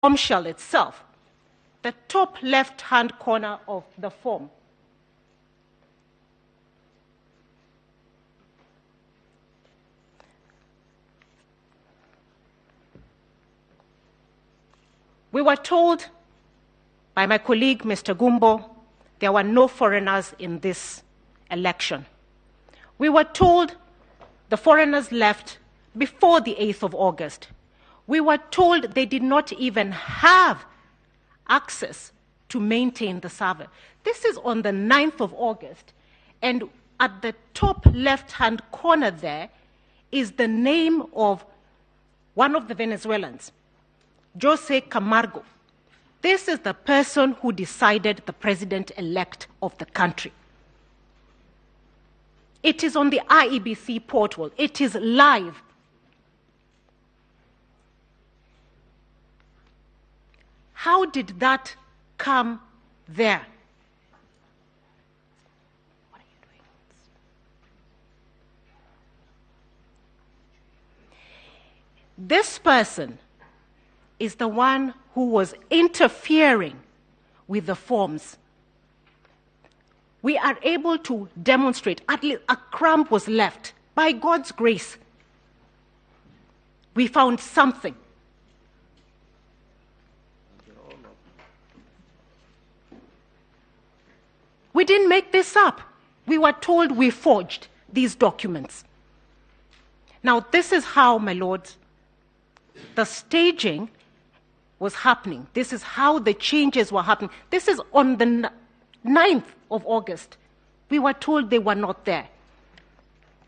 bombshell itself, the top left-hand corner of the form. We were told by my colleague, Mr. Gumbo, there were no foreigners in this election. We were told the foreigners left before the 8th of August. We were told they did not even have access to maintain the server. This is on the 9th of August, and at the top left-hand corner there is the name of one of the Venezuelans, Jose Camargo. This is the person who decided the president-elect of the country. It is on the IEBC portal. It is live. How did that come there? What are you doing? This person is the one who was interfering with the forms. We are able to demonstrate, at least a crumb was left. By God's grace, we found something. We didn't make this up. We were told we forged these documents. Now, this is how, my lords, the staging was happening. This is how the changes were happening. This is on the 9th of August. We were told they were not there.